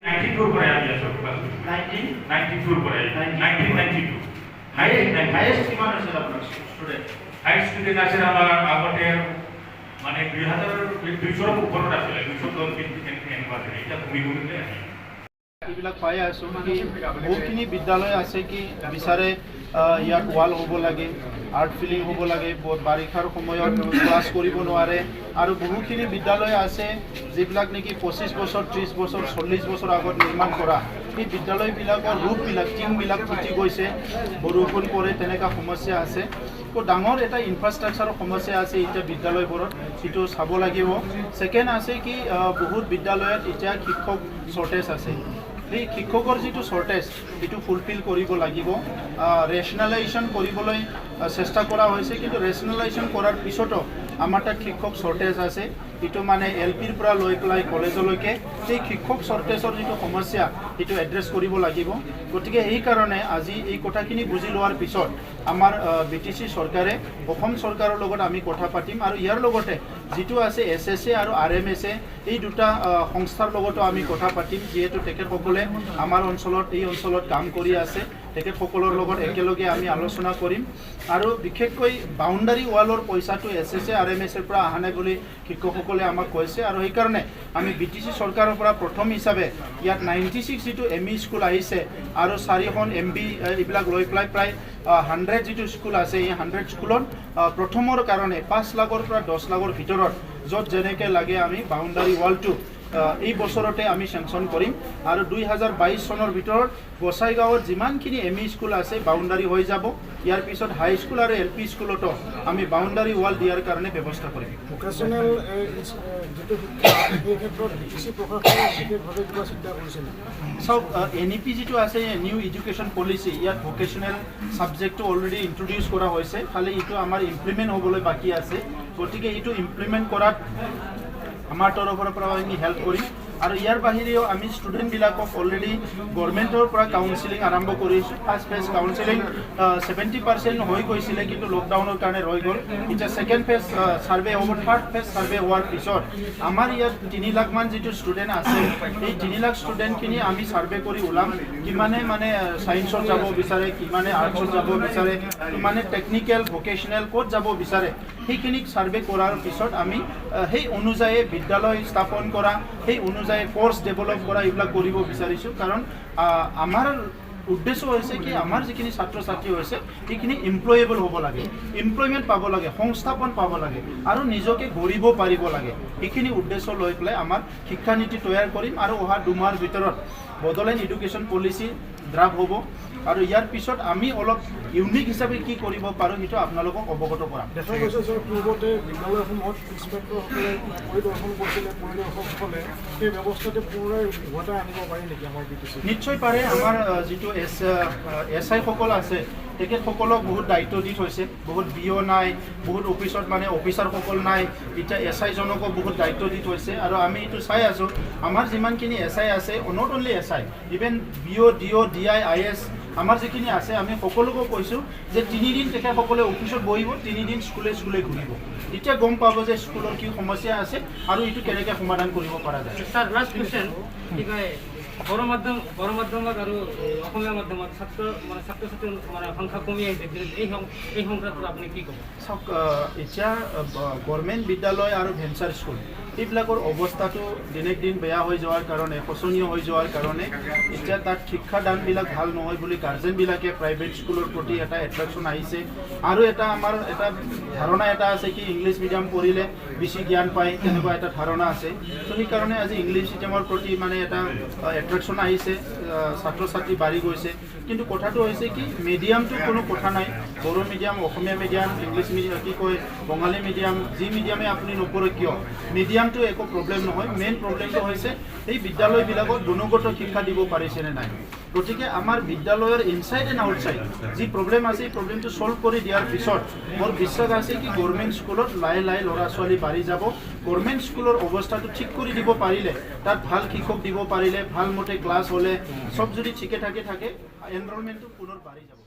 94 পৰে আমি আসব 1994 পৰে 1992 হাইয়েস্ট কিমান আছিল আপোনাৰ ষ্টুডেন্ট? হাই স্টুডেন্ট আছে আমাৰ আগতে মানে 2200 ওপৰত আছিল 210 কিন্তু এনেকুৱা আছিল এটা কমি কমিলে এইবিলাক পাই আছো মানে বহুতখিনি বিদ্যালয় আছে কি বিচাৰে ইয়াত ৱাল হ'ব লাগে, আৰ্ট ফিলিং হ'ব লাগে, বাৰিষাৰ সময়ত ক্লাছ কৰিব নোৱাৰে আৰু বহুখিনি বিদ্যালয় আছে যিবিলাক নেকি 25 বছৰ 30 বছৰ 40 বছৰ আগত নিৰ্মাণ কৰা এই বিদ্যালয়বিলাকৰ ৰূপবিলাক টিংবিলাক ফুটি গৈছে, বৰষুণ পৰে তেনেকুৱা সমস্যা আছে। তো ডাঙৰ এটা ইনফ্ৰাষ্ট্ৰাকচাৰৰ সমস্যা আছে এতিয়া বিদ্যালয়বোৰত, সেইটো চাব লাগিব। ছেকেণ্ড আছে কি বহুত বিদ্যালয়ত এতিয়া শিক্ষক শ্বৰ্টেজ আছে, এই শিক্ষকৰ যিটো শ্বৰ্টেজ সেইটো ফুলফিল কৰিব লাগিব। ৰেচনেলাইজেশ্যন কৰিবলৈ চেষ্টা কৰা হৈছে কিন্তু ৰেচনেলাইজেশ্যন কৰাৰ পিছতো আমাৰ তাত শিক্ষক শ্বৰ্টেজ আছে, এইটো মানে LPৰ পৰা লৈ পেলাই কলেজলৈকে সেই শিক্ষক শ্বৰ্টেজৰ যিটো সমস্যা সেইটো এড্ৰেছ কৰিব লাগিব। গতিকে সেইকাৰণে আজি এই কথাখিনি বুজি লোৱাৰ পিছত আমাৰ BTC চৰকাৰে অসম চৰকাৰৰ লগত আমি কথা পাতিম আৰু ইয়াৰ লগতে যিটো আছে SSA আৰু RMSA এই দুটা সংস্থাৰ লগতো আমি কথা পাতিম, যিহেতু তেখেতসকলে আমাৰ অঞ্চলত এই অঞ্চলত কাম কৰি আছে, তেখেতসকলৰ লগত একেলগে আমি আলোচনা কৰিম। আৰু বিশেষকৈ বাউণ্ডাৰী ৱালৰ পইচাটো SSA RMSAৰ পৰা অহা নাই বুলি শিক্ষকসকলে আমাক কৈছে আৰু সেইকাৰণে আমি BTC চৰকাৰৰ পৰা প্ৰথম হিচাপে ইয়াত 96 যিটো ME স্কুল আহিছে আৰু 4খন MB এইবিলাক লৈ পেলাই প্ৰায় 100 যিটো স্কুল আছে এই 100 স্কুলত প্ৰথমৰ কাৰণে 5 লাখৰ পৰা 10 লাখৰ ভিতৰত য'ত যেনেকৈ লাগে আমি বাউণ্ডাৰী ৱালটো এই বছৰতে আমি চেংচন কৰিম আৰু 2022 চনৰ ভিতৰত গোসাইগাঁৱত যিমানখিনি ME স্কুল আছে বাউণ্ডাৰী হৈ যাব। ইয়াৰ পিছত হাই স্কুল আৰু LP স্কুলতো আমি বাউণ্ডাৰী ৱাল দিয়াৰ কাৰণে ব্যৱস্থা কৰিম। ভোকেশ্যনেল যিটো শিক্ষা এই ক্ষেত্ৰত BTC প্ৰশাসনে বিশেষভাৱে কিবা চিন্তা কৰিছে নেকি? চাওক NEP যিটো আছে নিউ এডুকেশ্যন পলিচি, ইয়াত ভোকেশ্যনেল ছাবজেক্টটো অলৰেডি ইণ্ট্ৰডিউচ কৰা হৈছে, খালি এইটো আমাৰ ইমপ্লিমেণ্ট হ'বলৈ বাকী আছে। গতিকে এইটো ইমপ্লিমেণ্ট কৰাত আমাৰ তৰফৰ পৰা আমি হেল্প কৰিম আৰু ইয়াৰ বাহিৰেও আমি ষ্টুডেণ্টবিলাকক অলৰেডি গভৰ্ণমেণ্টৰ পৰা কাউন্সিলিং আৰম্ভ কৰিছোঁ। ফাৰ্ষ্ট ফেজ কাউন্সিলিং 70% হৈ গৈছিলে কিন্তু লকডাউনৰ কাৰণে ৰৈ গ'ল। এতিয়া ছেকেণ্ড ফেজ ছাৰ্ভে হ'ব, থাৰ্ড ফেজ ছাৰ্ভে হোৱাৰ পিছত আমাৰ ইয়াত 3 লাখমান যিটো ষ্টুডেণ্ট আছে এই 3 লাখ ষ্টুডেণ্টখিনি আমি ছাৰ্ভে কৰি ওলাম, কিমানে মানে ছায়েন্সত যাব বিচাৰে, কিমানে আৰ্টছত যাব বিচাৰে, কিমানে টেকনিকেল ভোকেশ্যনেল ক'ত যাব বিচাৰে, সেইখিনিক ছাৰ্ভে কৰাৰ পিছত আমি সেই অনুযায়ী বিদ্যালয় স্থাপন কৰা, সেই অনুযায়ী কোৰ্স ডেভেলপ কৰা এইবিলাক কৰিব বিচাৰিছোঁ। কাৰণ আমাৰ উদ্দেশ্য হৈছে কি আমাৰ যিখিনি ছাত্ৰ ছাত্ৰী হৈছে সেইখিনি এমপ্লয়েবল হ'ব লাগে, এমপ্লয়মেণ্ট পাব লাগে, সংস্থাপন পাব লাগে আৰু নিজকে গঢ়িব পাৰিব লাগে। এইখিনি উদ্দেশ্য লৈ পেলাই আমাৰ শিক্ষানীতি তৈয়াৰ কৰিম আৰু অহা 2 মাহৰ ভিতৰত বডোলেণ্ড এডুকেশ্যন পলিচি ড্ৰাফ্ট হ'ব আৰু ইয়াৰ পিছত আমি অলপ ইউনিক হিচাপে কি কৰিব পাৰোঁ সেইটো আপোনালোকক অৱগত কৰাম। দেখা গৈছে যে পূৰ্বতে বিদ্যালয়সমূহত ইনস্পেক্টৰসকলে পৰিদৰ্শন কৰিছিলে, পৰিদৰ্শকসকলে সেই ব্যৱস্থাটো পুনৰাই উভতাই আনিব পাৰি নেকি আমাৰ BTC? নিশ্চয় পাৰে। আমাৰ যিটো SI সকল আছে তেখেতসকলক বহুত দায়িত্ব দি থৈছে, বহুত BO নাই, বহুত অফিচত মানে অফিচাৰসকল নাই, এতিয়া SI জনকো বহুত দায়িত্ব দি থৈছে আৰু আমি এইটো চাই আছোঁ আমাৰ যিমানখিনি SI আছে, not only SI, even BO DO DI IS আমাৰ যিখিনি আছে আমি সকলোকে কৈছোঁ যে 3 দিন তেখেতসকলে অফিচত বহিব, 3 দিন স্কুলে ঘূৰিব, এতিয়া গম পাব যে স্কুলৰ কি সমস্যা আছে আৰু এইটো কেনেকৈ সমাধান কৰিব পৰা যায়। স্যাৰ লাস্ট কোশ্চেন কি কয় বড় মাধ্যমত আৰু অসমীয়া মাধ্যমত ছাত্ৰ ছাত্ৰী মানে সংখ্যা কমি আহিছে, এই সংখ্যাটো আপুনি কি ক'ব? চাওক এতিয়া গভৰ্ণমেণ্ট বিদ্যালয় আৰু ভেঞ্চাৰ স্কুল এইবিলাকৰ অৱস্থাটো দিনে দিন বেয়া হৈ যোৱাৰ কাৰণে, শোচনীয় হৈ যোৱাৰ কাৰণে এতিয়া তাত শিক্ষাদানবিলাক ভাল নহয় বুলি গাৰ্জেনবিলাকে প্ৰাইভেট স্কুলৰ প্ৰতি এটা এট্ৰেকশ্যন আহিছে আৰু এটা আমাৰ এটা ধাৰণা এটা আছে কি ইংলিছ মিডিয়াম পঢ়িলে বেছি জ্ঞান পায়, তেনেকুৱা এটা ধাৰণা আছে। তো সেইকাৰণে আজি ইংলিছ মিডিয়ামৰ প্ৰতি মানে এটা এট্ৰেকশ্যন আহিছে, ছাত্ৰ ছাত্ৰী বাঢ়ি গৈছে। কিন্তু কথাটো হৈছে কি মিডিয়ামটো কোনো কথা নাই, বড়ো মিডিয়াম, অসমীয়া মিডিয়াম, ইংলিছ মিডিয়াম কি কয় বঙালী মিডিয়াম, যি মিডিয়ামে আপুনি নপঢ়ে কিয় মিডিয়ামটো একো প্ৰব্লেম নহয়। মেইন প্ৰব্লেমটো হৈছে এই বিদ্যালয়বিলাকত গুণগত শিক্ষা দিব পাৰিছেনে নাই। গতিকে আমাৰ বিদ্যালয়ৰ ইনচাইড এণ্ড আউটচাইড যি প্ৰব্লেম আছে এই প্ৰব্লেমটো ছল্ভ কৰি দিয়াৰ পিছত মোৰ বিশ্বাস আছে কি গভৰ্ণমেণ্ট স্কুলত লাহে লাহে ল'ৰা ছোৱালী বাঢ়ি যাব। গভৰ্ণমেণ্ট স্কুলৰ অৱস্থাটো ঠিক কৰি দিব পাৰিলে, তাত ভাল শিক্ষক দিব পাৰিলে, ভাল মতে ক্লাছ হ'লে, চব যদি ঠিকে থাকে এনৰলমেণ্টটো পুনৰ বাঢ়ি যাব।